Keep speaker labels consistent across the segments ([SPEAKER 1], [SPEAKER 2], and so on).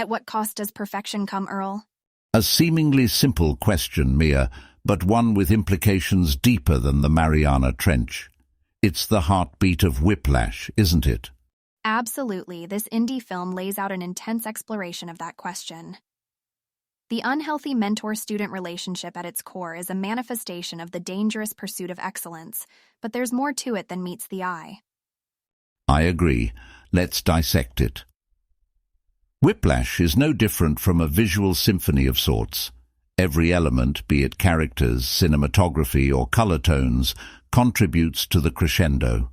[SPEAKER 1] At what cost does perfection come, Earl?
[SPEAKER 2] A seemingly simple question, Mia, but one with implications deeper than the Mariana Trench. It's the heartbeat of Whiplash, isn't it?
[SPEAKER 1] Absolutely, this indie film lays out an intense exploration of that question. The unhealthy mentor-student relationship at its core is a manifestation of the dangerous pursuit of excellence, but there's more to it than meets the eye.
[SPEAKER 2] I agree. Let's dissect it. Whiplash is no different from a visual symphony of sorts. Every element, be it characters, cinematography, or color tones, contributes to the crescendo.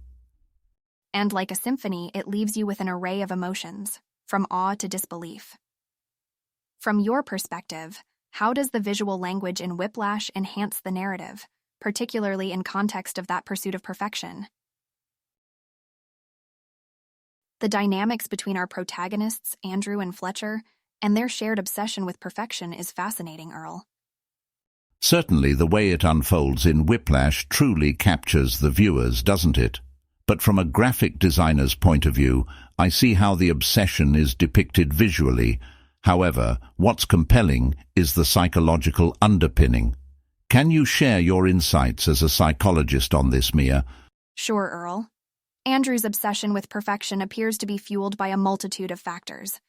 [SPEAKER 1] And like a symphony, it leaves you with an array of emotions, from awe to disbelief. From your perspective, how does the visual language in Whiplash enhance the narrative, particularly in context of that pursuit of perfection? The dynamics between our protagonists, Andrew and Fletcher, and their shared obsession with perfection is fascinating, Earl.
[SPEAKER 2] Certainly the way it unfolds in Whiplash truly captures the viewers, doesn't it? But from a graphic designer's point of view, I see how the obsession is depicted visually. However, what's compelling is the psychological underpinning. Can you share your insights as a psychologist on this, Mia?
[SPEAKER 1] Sure, Earl. Andrew's obsession with perfection appears to be fueled by a multitude of factors.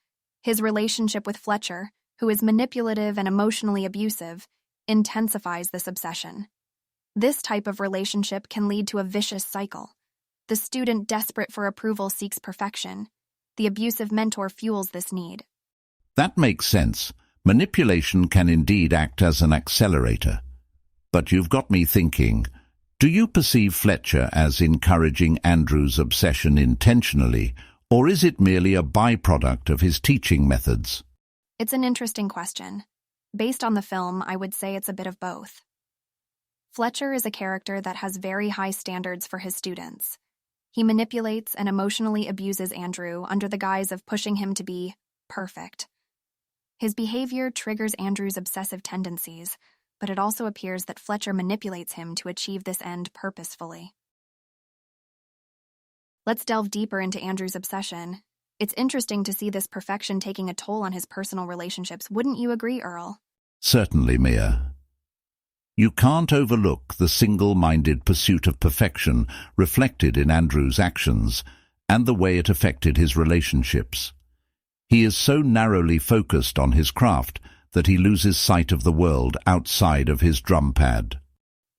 [SPEAKER 1] His relationship with Fletcher, who is manipulative and emotionally abusive, intensifies this obsession. This type of relationship can lead to a vicious cycle. The student desperate for approval seeks perfection. The abusive mentor fuels this need.
[SPEAKER 2] That makes sense. Manipulation can indeed act as an accelerator. But you've got me thinking, do you perceive Fletcher as encouraging Andrew's obsession intentionally, or is it merely a byproduct of his teaching methods?
[SPEAKER 1] It's an interesting question. Based on the film, I would say it's a bit of both. Fletcher is a character that has very high standards for his students. He manipulates and emotionally abuses Andrew under the guise of pushing him to be perfect. His behavior triggers Andrew's obsessive tendencies, but it also appears that Fletcher manipulates him to achieve this end purposefully. Let's delve deeper into Andrew's obsession. It's interesting to see this perfection taking a toll on his personal relationships, wouldn't you agree, Earl?
[SPEAKER 2] Certainly, Mia. You can't overlook the single-minded pursuit of perfection reflected in Andrew's actions and the way it affected his relationships. He is so narrowly focused on his craft that he loses sight of the world outside of his drum pad.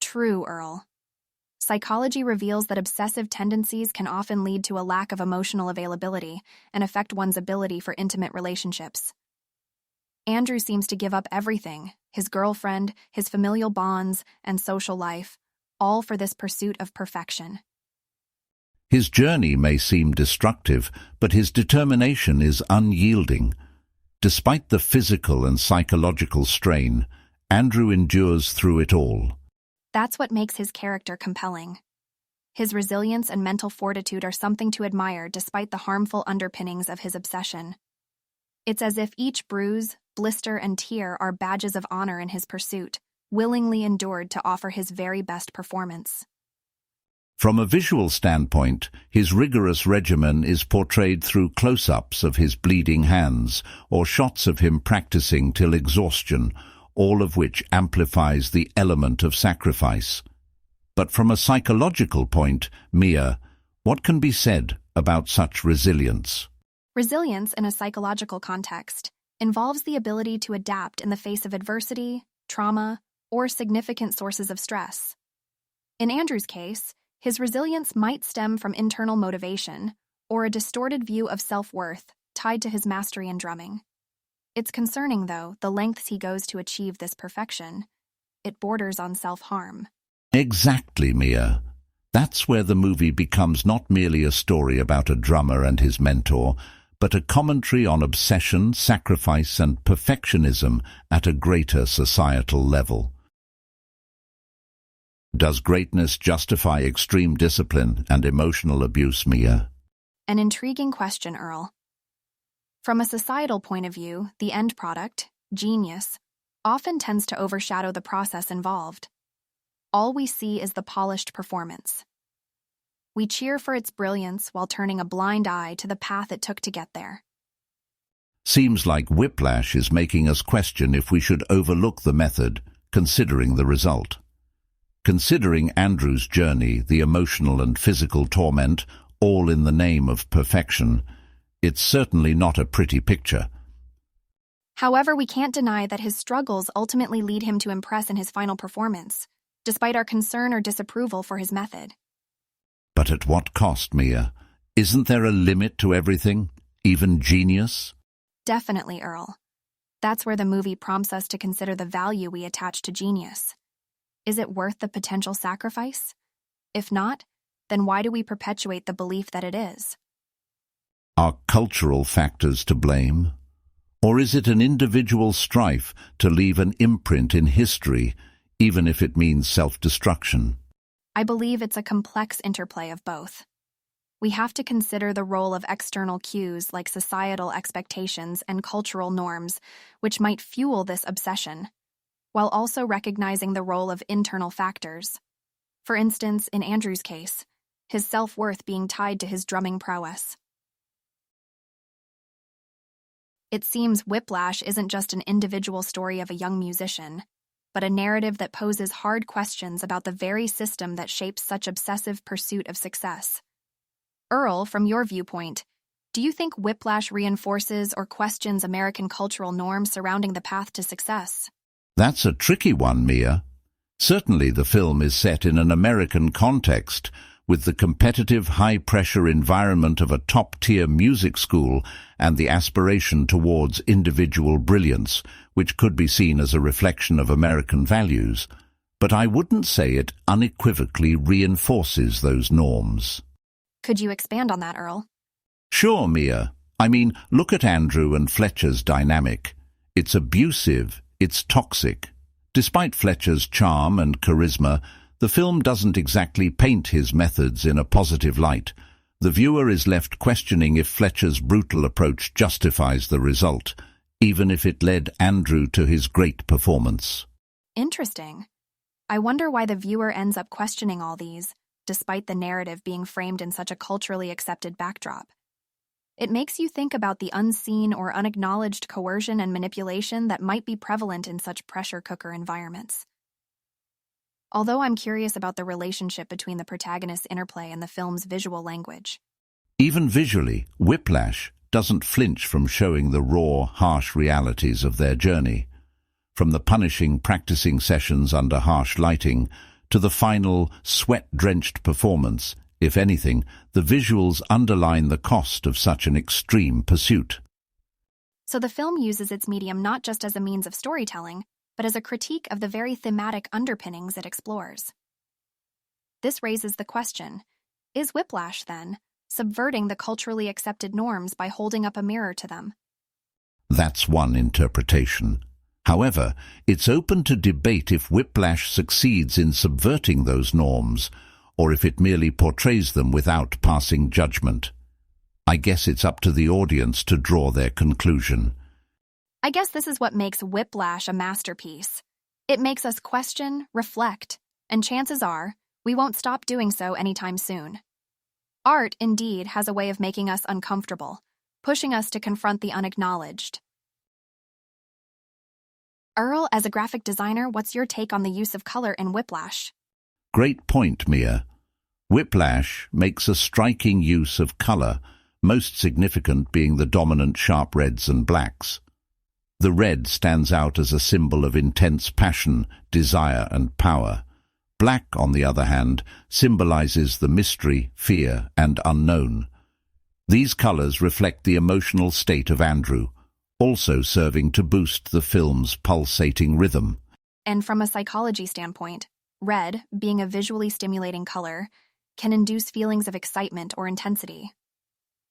[SPEAKER 1] True, Earl. Psychology reveals that obsessive tendencies can often lead to a lack of emotional availability and affect one's ability for intimate relationships. Andrew seems to give up everything, his girlfriend, his familial bonds, and social life, all for this pursuit of perfection.
[SPEAKER 2] His journey may seem destructive, but his determination is unyielding. Despite the physical and psychological strain, Andrew endures through it all.
[SPEAKER 1] That's what makes his character compelling. His resilience and mental fortitude are something to admire despite the harmful underpinnings of his obsession. It's as if each bruise, blister, and tear are badges of honor in his pursuit, willingly endured to offer his very best performance.
[SPEAKER 2] From a visual standpoint, his rigorous regimen is portrayed through close-ups of his bleeding hands or shots of him practicing till exhaustion, all of which amplifies the element of sacrifice. But from a psychological point, Mia, what can be said about such resilience?
[SPEAKER 1] Resilience in a psychological context involves the ability to adapt in the face of adversity, trauma, or significant sources of stress. In Andrew's case, his resilience might stem from internal motivation or a distorted view of self-worth tied to his mastery in drumming. It's concerning, though, the lengths he goes to achieve this perfection. It borders on self-harm.
[SPEAKER 2] Exactly, Mia. That's where the movie becomes not merely a story about a drummer and his mentor, but a commentary on obsession, sacrifice, and perfectionism at a greater societal level. Does greatness justify extreme discipline and emotional abuse, Mia?
[SPEAKER 1] An intriguing question, Earl. From a societal point of view, the end product, genius, often tends to overshadow the process involved. All we see is the polished performance. We cheer for its brilliance while turning a blind eye to the path it took to get there.
[SPEAKER 2] Seems like Whiplash is making us question if we should overlook the method, considering the result. Considering Andrew's journey, the emotional and physical torment, all in the name of perfection, it's certainly not a pretty picture.
[SPEAKER 1] However, we can't deny that his struggles ultimately lead him to impress in his final performance, despite our concern or disapproval for his method.
[SPEAKER 2] But at what cost, Mia? Isn't there a limit to everything, even genius?
[SPEAKER 1] Definitely, Earl. That's where the movie prompts us to consider the value we attach to genius. Is it worth the potential sacrifice? If not, then why do we perpetuate the belief that it is?
[SPEAKER 2] Are cultural factors to blame? Or is it an individual strife to leave an imprint in history, even if it means self-destruction?
[SPEAKER 1] I believe it's a complex interplay of both. We have to consider the role of external cues like societal expectations and cultural norms, which might fuel this obsession, while also recognizing the role of internal factors. For instance, in Andrew's case, his self-worth being tied to his drumming prowess. It seems Whiplash isn't just an individual story of a young musician, but a narrative that poses hard questions about the very system that shapes such obsessive pursuit of success. Earl, from your viewpoint, do you think Whiplash reinforces or questions American cultural norms surrounding the path to success?
[SPEAKER 2] That's a tricky one, Mia. Certainly the film is set in an American context, with the competitive, high-pressure environment of a top-tier music school and the aspiration towards individual brilliance, which could be seen as a reflection of American values. But I wouldn't say it unequivocally reinforces those norms.
[SPEAKER 1] Could you expand on that, Earl?
[SPEAKER 2] Sure, Mia. I mean, look at Andrew and Fletcher's dynamic. It's abusive, it's toxic. Despite Fletcher's charm and charisma, the film doesn't exactly paint his methods in a positive light. The viewer is left questioning if Fletcher's brutal approach justifies the result, even if it led Andrew to his great performance.
[SPEAKER 1] Interesting. I wonder why the viewer ends up questioning all these, despite the narrative being framed in such a culturally accepted backdrop. It makes you think about the unseen or unacknowledged coercion and manipulation that might be prevalent in such pressure cooker environments. Although I'm curious about the relationship between the protagonist's interplay and the film's visual language.
[SPEAKER 2] Even visually, Whiplash doesn't flinch from showing the raw, harsh realities of their journey. From the punishing practicing sessions under harsh lighting to the final sweat-drenched performance, if anything, the visuals underline the cost of such an extreme pursuit.
[SPEAKER 1] So the film uses its medium not just as a means of storytelling, but as a critique of the very thematic underpinnings it explores. This raises the question, is Whiplash, then, subverting the culturally accepted norms by holding up a mirror to them?
[SPEAKER 2] That's one interpretation. However, it's open to debate if Whiplash succeeds in subverting those norms, or if it merely portrays them without passing judgment. I guess it's up to the audience to draw their conclusion.
[SPEAKER 1] I guess this is what makes Whiplash a masterpiece. It makes us question, reflect, and chances are, we won't stop doing so anytime soon. Art, indeed, has a way of making us uncomfortable, pushing us to confront the unacknowledged. Earl, as a graphic designer, what's your take on the use of color in Whiplash?
[SPEAKER 2] Great point, Mia. Whiplash makes a striking use of color, most significant being the dominant sharp reds and blacks. The red stands out as a symbol of intense passion, desire, and power. Black, on the other hand, symbolizes the mystery, fear, and unknown. These colors reflect the emotional state of Andrew, also serving to boost the film's pulsating rhythm.
[SPEAKER 1] And from a psychology standpoint, red, being a visually stimulating color, can induce feelings of excitement or intensity.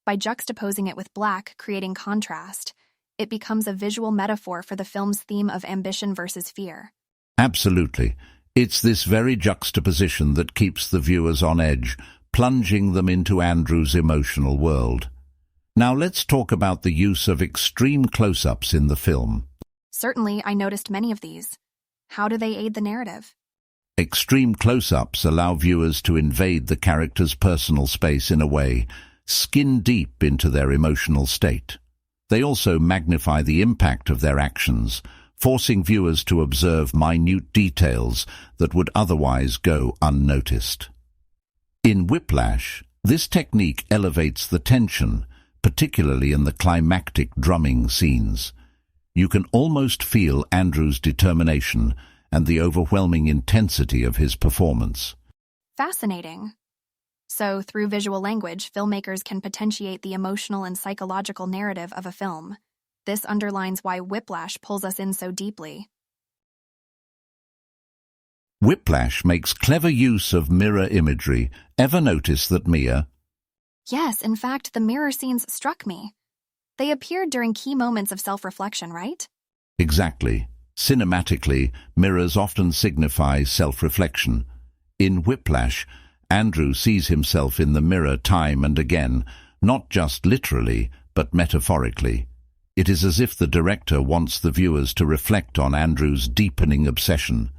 [SPEAKER 1] By juxtaposing it with black, creating contrast, it becomes a visual metaphor for the film's theme of ambition versus fear.
[SPEAKER 2] Absolutely. It's this very juxtaposition that keeps the viewers on edge, plunging them into Andrew's emotional world. Now let's talk about the use of extreme close-ups in the film.
[SPEAKER 1] Certainly, I noticed many of these. How do they aid the narrative?
[SPEAKER 2] Extreme close-ups allow viewers to invade the character's personal space in a way, skin deep into their emotional state. They also magnify the impact of their actions, forcing viewers to observe minute details that would otherwise go unnoticed. In Whiplash, this technique elevates the tension, particularly in the climactic drumming scenes. You can almost feel Andrew's determination and the overwhelming intensity of his performance.
[SPEAKER 1] Fascinating. So, through visual language, filmmakers can potentiate the emotional and psychological narrative of a film. This underlines why Whiplash pulls us in so deeply.
[SPEAKER 2] Whiplash makes clever use of mirror imagery. Ever notice that, Mia?
[SPEAKER 1] Yes, in fact, the mirror scenes struck me. They appeared during key moments of self-reflection, right?
[SPEAKER 2] Exactly. Cinematically, mirrors often signify self-reflection. In Whiplash, Andrew sees himself in the mirror time and again, not just literally, but metaphorically. It is as if the director wants the viewers to reflect on Andrew's deepening obsession.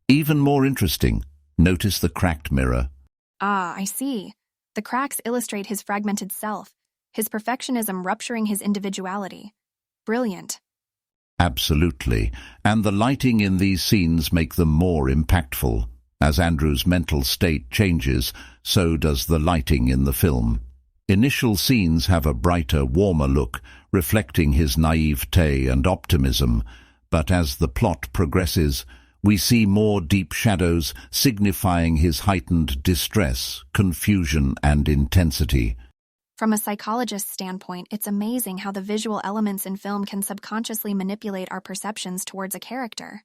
[SPEAKER 2] Even more interesting, notice the cracked mirror.
[SPEAKER 1] Ah, I see. The cracks illustrate his fragmented self, his perfectionism rupturing his individuality. Brilliant.
[SPEAKER 2] Absolutely, and the lighting in these scenes make them more impactful. As Andrew's mental state changes, so does the lighting in the film. Initial scenes have a brighter, warmer look, reflecting his naivete and optimism, but as the plot progresses, we see more deep shadows signifying his heightened distress, confusion, and intensity.
[SPEAKER 1] From a psychologist's standpoint, it's amazing how the visual elements in film can subconsciously manipulate our perceptions towards a character.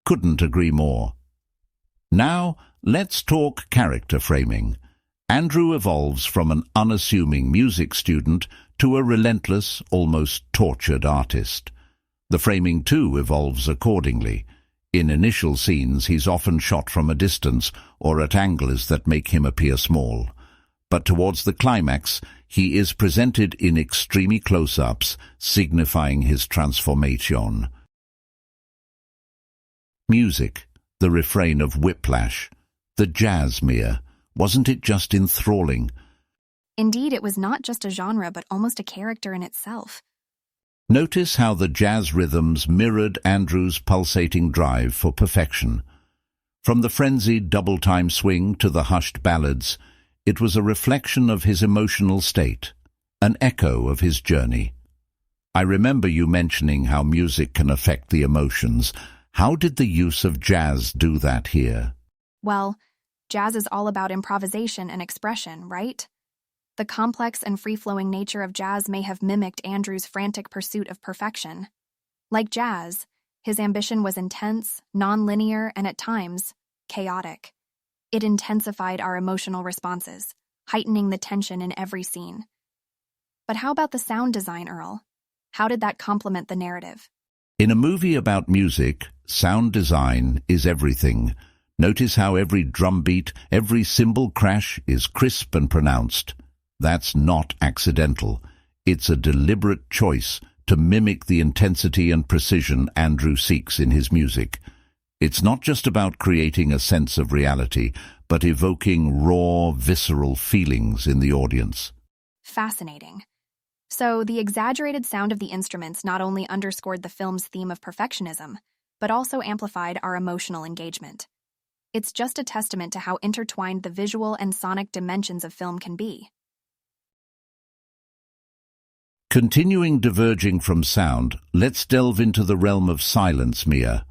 [SPEAKER 2] Couldn't agree more. Now, let's talk character framing. Andrew evolves from an unassuming music student to a relentless, almost tortured artist. The framing, too, evolves accordingly. In initial scenes, he's often shot from a distance or at angles that make him appear small. But towards the climax, he is presented in extreme close-ups, signifying his transformation. Music, the refrain of Whiplash, the jazz, Mia. Wasn't it just enthralling?
[SPEAKER 1] Indeed, it was not just a genre, but almost a character in itself.
[SPEAKER 2] Notice how the jazz rhythms mirrored Andrew's pulsating drive for perfection. From the frenzied double-time swing to the hushed ballads, it was a reflection of his emotional state, an echo of his journey. I remember you mentioning how music can affect the emotions. How did the use of jazz do that here?
[SPEAKER 1] Well, jazz is all about improvisation and expression, right? The complex and free-flowing nature of jazz may have mimicked Andrew's frantic pursuit of perfection. Like jazz, his ambition was intense, non-linear, and at times, chaotic. It intensified our emotional responses, heightening the tension in every scene. But how about the sound design, Earl? How did that complement the narrative?
[SPEAKER 2] In a movie about music, sound design is everything. Notice how every drum beat, every cymbal crash is crisp and pronounced. That's not accidental. It's a deliberate choice to mimic the intensity and precision Andrew seeks in his music. It's not just about creating a sense of reality, but evoking raw, visceral feelings in the audience.
[SPEAKER 1] Fascinating. So, the exaggerated sound of the instruments not only underscored the film's theme of perfectionism, but also amplified our emotional engagement. It's just a testament to how intertwined the visual and sonic dimensions of film can be.
[SPEAKER 2] Continuing diverging from sound, let's delve into the realm of silence, Mia.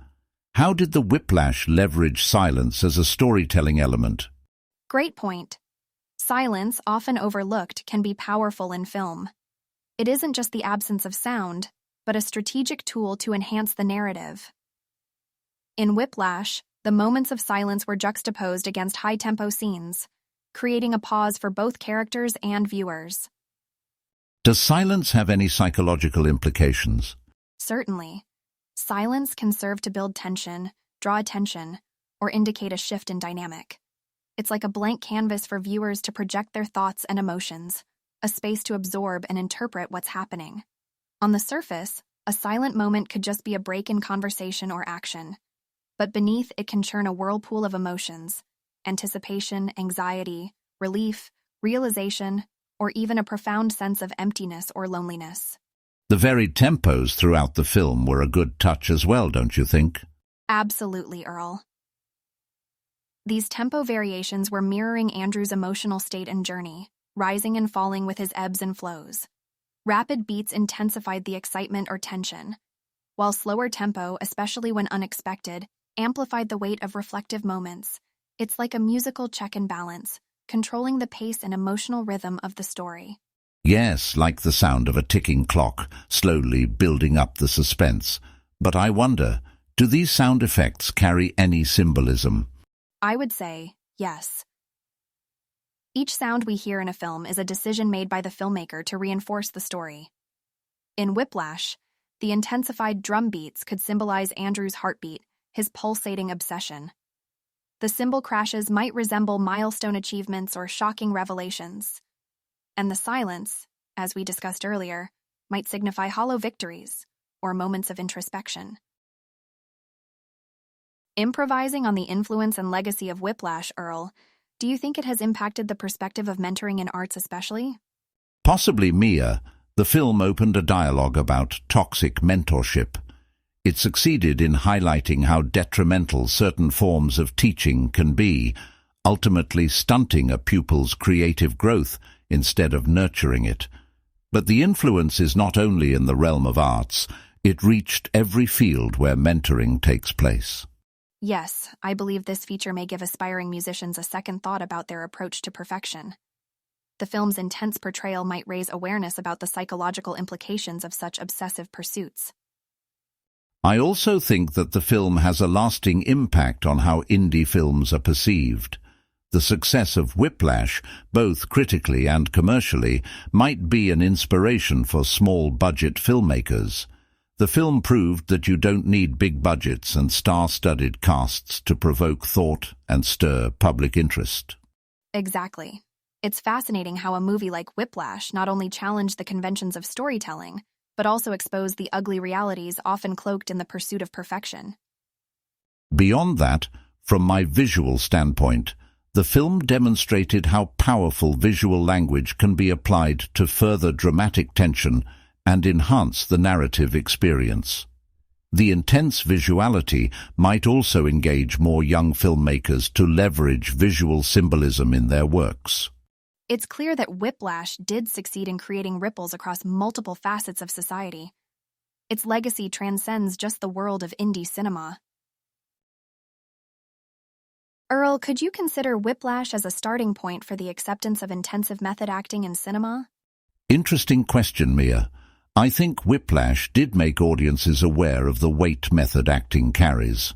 [SPEAKER 2] How did the Whiplash leverage silence as a storytelling element?
[SPEAKER 1] Great point. Silence, often overlooked, can be powerful in film. It isn't just the absence of sound, but a strategic tool to enhance the narrative. In Whiplash, the moments of silence were juxtaposed against high-tempo scenes, creating a pause for both characters and viewers.
[SPEAKER 2] Does silence have any psychological implications?
[SPEAKER 1] Certainly. Silence can serve to build tension, draw attention, or indicate a shift in dynamic. It's like a blank canvas for viewers to project their thoughts and emotions, a space to absorb and interpret what's happening. On the surface, a silent moment could just be a break in conversation or action, but beneath it can churn a whirlpool of emotions: anticipation, anxiety, relief, realization, or even a profound sense of emptiness or loneliness.
[SPEAKER 2] The varied tempos throughout the film were a good touch as well, don't you think?
[SPEAKER 1] Absolutely, Earl. These tempo variations were mirroring Andrew's emotional state and journey, rising and falling with his ebbs and flows. Rapid beats intensified the excitement or tension, while slower tempo, especially when unexpected, amplified the weight of reflective moments. It's like a musical check and balance, controlling the pace and emotional rhythm of the story.
[SPEAKER 2] Yes, like the sound of a ticking clock, slowly building up the suspense. But I wonder, do these sound effects carry any symbolism?
[SPEAKER 1] I would say yes. Each sound we hear in a film is a decision made by the filmmaker to reinforce the story. In Whiplash, the intensified drum beats could symbolize Andrew's heartbeat, his pulsating obsession. The cymbal crashes might resemble milestone achievements or shocking revelations. And the silence, as we discussed earlier, might signify hollow victories or moments of introspection. Improvising on the influence and legacy of Whiplash, Earl, do you think it has impacted the perspective of mentoring in arts especially?
[SPEAKER 2] Possibly, Mia. The film opened a dialogue about toxic mentorship. It succeeded in highlighting how detrimental certain forms of teaching can be, ultimately stunting a pupil's creative growth instead of nurturing it. But the influence is not only in the realm of arts, it reached every field where mentoring takes place.
[SPEAKER 1] Yes, I believe this feature may give aspiring musicians a second thought about their approach to perfection. The film's intense portrayal might raise awareness about the psychological implications of such obsessive pursuits.
[SPEAKER 2] I also think that the film has a lasting impact on how indie films are perceived. The success of Whiplash, both critically and commercially, might be an inspiration for small-budget filmmakers. The film proved that you don't need big budgets and star-studded casts to provoke thought and stir public interest.
[SPEAKER 1] Exactly. It's fascinating how a movie like Whiplash not only challenged the conventions of storytelling, but also exposed the ugly realities often cloaked in the pursuit of perfection.
[SPEAKER 2] Beyond that, from my visual standpoint, the film demonstrated how powerful visual language can be applied to further dramatic tension and enhance the narrative experience. The intense visuality might also engage more young filmmakers to leverage visual symbolism in their works.
[SPEAKER 1] It's clear that Whiplash did succeed in creating ripples across multiple facets of society. Its legacy transcends just the world of indie cinema. Earl, could you consider Whiplash as a starting point for the acceptance of intensive method acting in cinema?
[SPEAKER 2] Interesting question, Mia. I think Whiplash did make audiences aware of the weight method acting carries.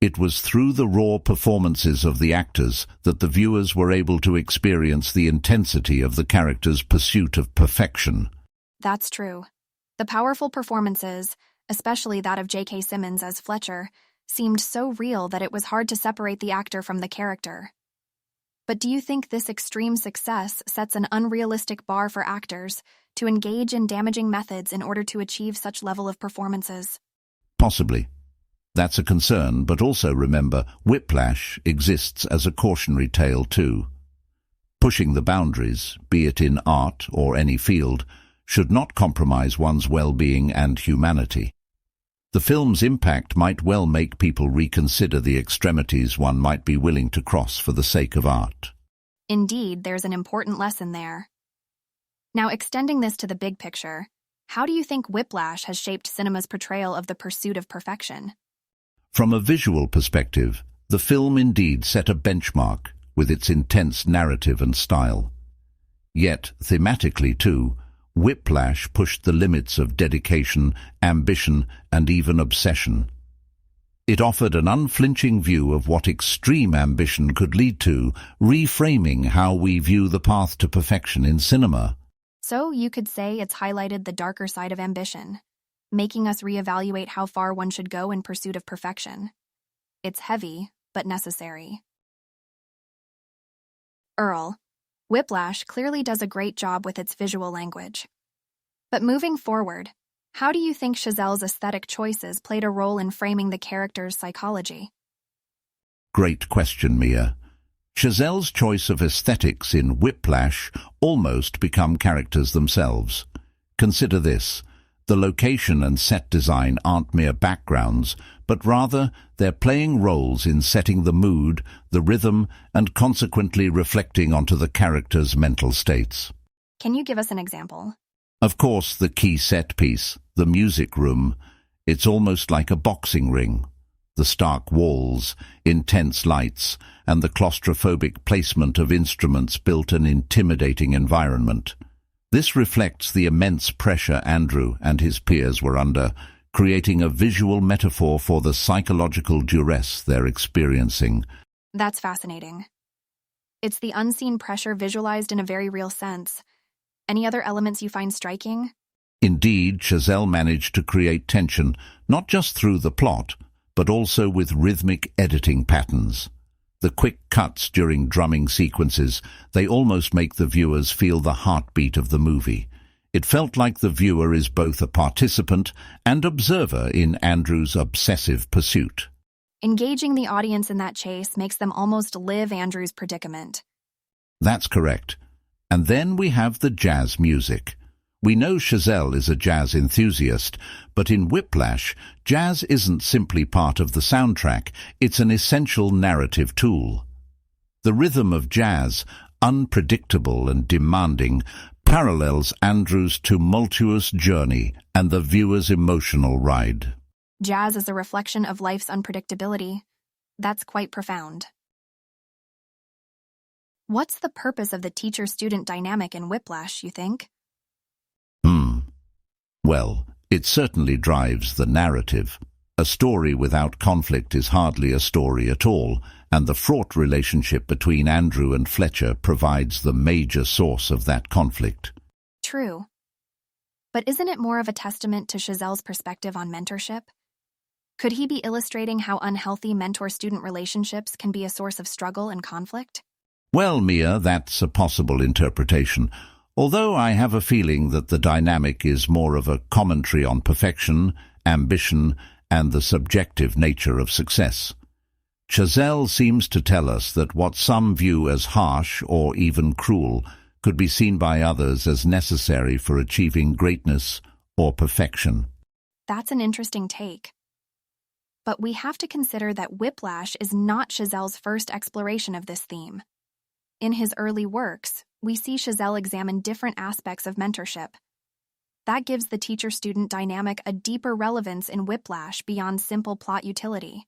[SPEAKER 2] It was through the raw performances of the actors that the viewers were able to experience the intensity of the characters' pursuit of perfection.
[SPEAKER 1] That's true. The powerful performances, especially that of J.K. Simmons as Fletcher, seemed so real that it was hard to separate the actor from the character. But do you think this extreme success sets an unrealistic bar for actors to engage in damaging methods in order to achieve such level of performances?
[SPEAKER 2] Possibly. That's a concern, but also remember, Whiplash exists as a cautionary tale too. Pushing the boundaries, be it in art or any field, should not compromise one's well-being and humanity. The film's impact might well make people reconsider the extremities one might be willing to cross for the sake of art.
[SPEAKER 1] Indeed, there's an important lesson there. Now, extending this to the big picture, how do you think Whiplash has shaped cinema's portrayal of the pursuit of perfection?
[SPEAKER 2] From a visual perspective, the film indeed set a benchmark with its intense narrative and style. Yet, thematically too, Whiplash pushed the limits of dedication, ambition, and even obsession. It offered an unflinching view of what extreme ambition could lead to, reframing how we view the path to perfection in cinema.
[SPEAKER 1] So you could say it's highlighted the darker side of ambition, making us reevaluate how far one should go in pursuit of perfection. It's heavy, but necessary. Earl, Whiplash clearly does a great job with its visual language. But moving forward, how do you think Chazelle's aesthetic choices played a role in framing the character's psychology?
[SPEAKER 2] Great question, Mia. Chazelle's choice of aesthetics in Whiplash almost become characters themselves. Consider this. The location and set design aren't mere backgrounds, but rather they're playing roles in setting the mood, the rhythm, and consequently reflecting onto the characters' mental states.
[SPEAKER 1] Can you give us an example?
[SPEAKER 2] Of course, the key set piece, the music room, it's almost like a boxing ring. The stark walls, intense lights, and the claustrophobic placement of instruments built an intimidating environment. This reflects the immense pressure Andrew and his peers were under, creating a visual metaphor for the psychological duress they're experiencing.
[SPEAKER 1] That's fascinating. It's the unseen pressure visualized in a very real sense. Any other elements you find striking?
[SPEAKER 2] Indeed, Chazelle managed to create tension, not just through the plot, but also with rhythmic editing patterns. The quick cuts during drumming sequences, they almost make the viewers feel the heartbeat of the movie. It felt like the viewer is both a participant and observer in Andrew's obsessive pursuit.
[SPEAKER 1] Engaging the audience in that chase makes them almost live Andrew's predicament.
[SPEAKER 2] That's correct. And then we have the jazz music. We know Chazelle is a jazz enthusiast, but in Whiplash, jazz isn't simply part of the soundtrack, it's an essential narrative tool. The rhythm of jazz, unpredictable and demanding, parallels Andrew's tumultuous journey and the viewer's emotional ride.
[SPEAKER 1] Jazz is a reflection of life's unpredictability. That's quite profound. What's the purpose of the teacher-student dynamic in Whiplash, you think?
[SPEAKER 2] Well, it certainly drives the narrative. A story without conflict is hardly a story at all, and the fraught relationship between Andrew and Fletcher provides the major source of that conflict.
[SPEAKER 1] True. But isn't it more of a testament to Chazelle's perspective on mentorship? Could he be illustrating how unhealthy mentor-student relationships can be a source of struggle and conflict?
[SPEAKER 2] Well, Mia, that's a possible interpretation. Although I have a feeling that the dynamic is more of a commentary on perfection, ambition, and the subjective nature of success. Chazelle seems to tell us that what some view as harsh or even cruel could be seen by others as necessary for achieving greatness or perfection.
[SPEAKER 1] That's an interesting take. But we have to consider that Whiplash is not Chazelle's first exploration of this theme. In his early works, we see Chazelle examine different aspects of mentorship. That gives the teacher-student dynamic a deeper relevance in Whiplash beyond simple plot utility.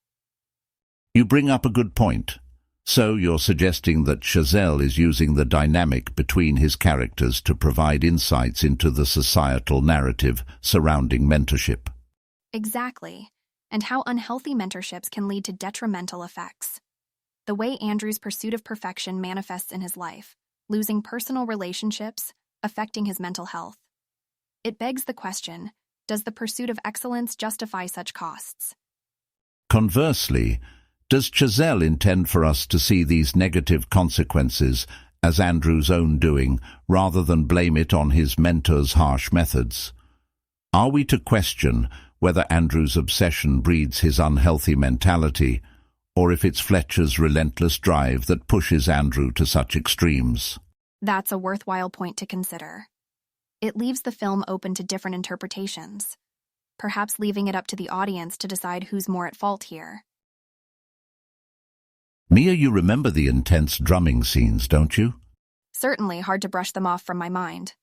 [SPEAKER 2] You bring up a good point. So you're suggesting that Chazelle is using the dynamic between his characters to provide insights into the societal narrative surrounding mentorship.
[SPEAKER 1] Exactly, and how unhealthy mentorships can lead to detrimental effects. The way Andrew's pursuit of perfection manifests in his life, losing personal relationships, affecting his mental health. It begs the question, does the pursuit of excellence justify such costs?
[SPEAKER 2] Conversely, does Chazelle intend for us to see these negative consequences as Andrew's own doing, rather than blame it on his mentor's harsh methods? Are we to question whether Andrew's obsession breeds his unhealthy mentality, or if it's Fletcher's relentless drive that pushes Andrew to such extremes?
[SPEAKER 1] That's a worthwhile point to consider. It leaves the film open to different interpretations, perhaps leaving it up to the audience to decide who's more at fault here.
[SPEAKER 2] Mia, you remember the intense drumming scenes, don't you?
[SPEAKER 1] Certainly hard to brush them off from my mind.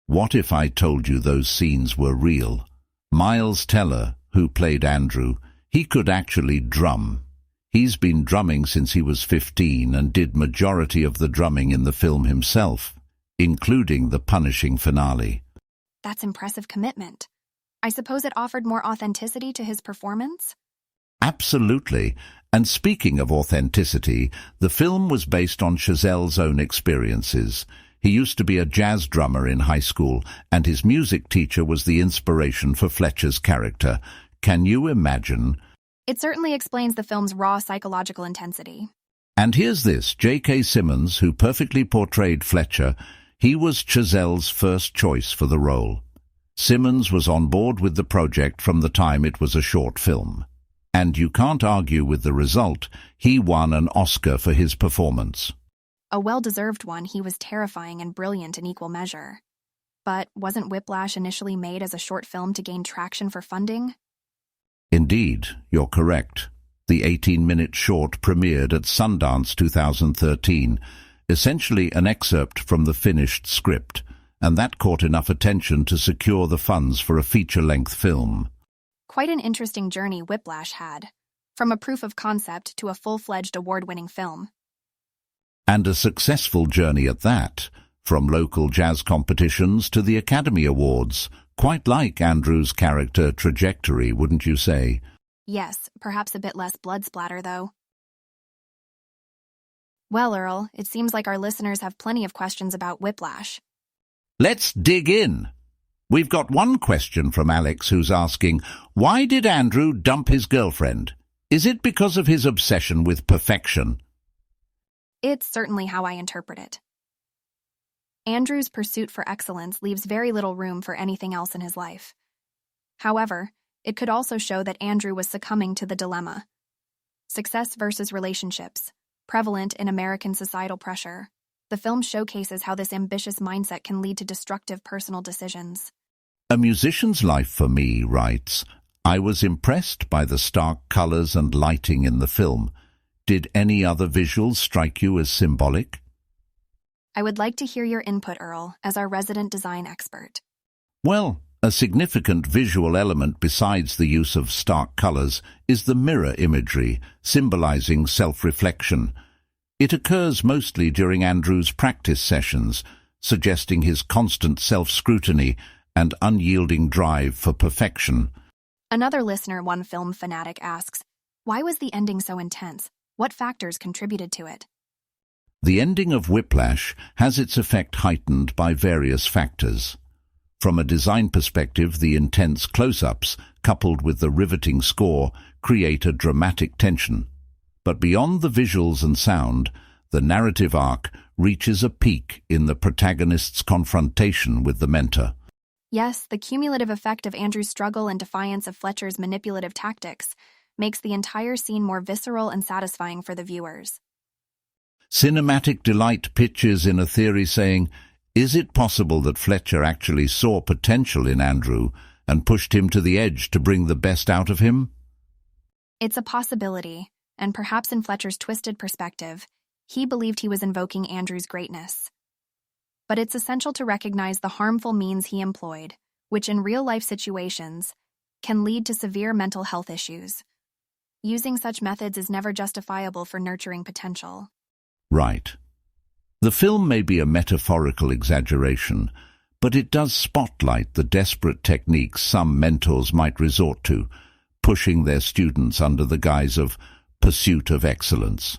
[SPEAKER 2] What if I told you those scenes were real? Miles Teller, who played Andrew, he could actually drum. He's been drumming since he was 15 and did majority of the drumming in the film himself, including the punishing finale.
[SPEAKER 1] That's impressive commitment. I suppose it offered more authenticity to his performance?
[SPEAKER 2] Absolutely. And speaking of authenticity, the film was based on Chazelle's own experiences. He used to be a jazz drummer in high school, and his music teacher was the inspiration for Fletcher's character. Can you imagine?
[SPEAKER 1] It certainly explains the film's raw psychological intensity.
[SPEAKER 2] And here's this, J.K. Simmons, who perfectly portrayed Fletcher, he was Chazelle's first choice for the role. Simmons was on board with the project from the time it was a short film. And you can't argue with the result. He won an Oscar for his performance.
[SPEAKER 1] A well-deserved one. He was terrifying and brilliant in equal measure. But wasn't Whiplash initially made as a short film to gain traction for funding?
[SPEAKER 2] Indeed, you're correct. The 18-minute short premiered at Sundance 2013, essentially an excerpt from the finished script, and that caught enough attention to secure the funds for a feature-length film.
[SPEAKER 1] Quite an interesting journey Whiplash had, from a proof of concept to a full-fledged award-winning film.
[SPEAKER 2] And a successful journey at that, from local jazz competitions to the Academy Awards, quite like Andrew's character trajectory, wouldn't you say?
[SPEAKER 1] Yes, perhaps a bit less blood splatter, though. Well, Earl, it seems like our listeners have plenty of questions about Whiplash.
[SPEAKER 2] Let's dig in. We've got one question from Alex who's asking, why did Andrew dump his girlfriend? Is it because of his obsession with perfection?
[SPEAKER 1] It's certainly how I interpret it. Andrew's pursuit for excellence leaves very little room for anything else in his life. However, it could also show that Andrew was succumbing to the dilemma. Success versus relationships, prevalent in American societal pressure. The film showcases how this ambitious mindset can lead to destructive personal decisions.
[SPEAKER 2] A Musician's Life for Me writes, I was impressed by the stark colors and lighting in the film. Did any other visuals strike you as symbolic?
[SPEAKER 1] I would like to hear your input, Earl, as our resident design expert.
[SPEAKER 2] Well, a significant visual element besides the use of stark colors is the mirror imagery, symbolizing self-reflection. It occurs mostly during Andrew's practice sessions, suggesting his constant self-scrutiny and unyielding drive for perfection.
[SPEAKER 1] Another listener, one film fanatic, asks, why was the ending so intense? What factors contributed to it?
[SPEAKER 2] The ending of Whiplash has its effect heightened by various factors. From a design perspective, the intense close-ups, coupled with the riveting score, create a dramatic tension. But beyond the visuals and sound, the narrative arc reaches a peak in the protagonist's confrontation with the mentor.
[SPEAKER 1] Yes, the cumulative effect of Andrew's struggle and defiance of Fletcher's manipulative tactics makes the entire scene more visceral and satisfying for the viewers.
[SPEAKER 2] Cinematic Delight pitches in a theory saying, is it possible that Fletcher actually saw potential in Andrew and pushed him to the edge to bring the best out of him?
[SPEAKER 1] It's a possibility, and perhaps in Fletcher's twisted perspective, he believed he was invoking Andrew's greatness. But it's essential to recognize the harmful means he employed, which in real-life situations can lead to severe mental health issues. Using such methods is never justifiable for nurturing potential.
[SPEAKER 2] Right. The film may be a metaphorical exaggeration, but it does spotlight the desperate techniques some mentors might resort to, pushing their students under the guise of pursuit of excellence.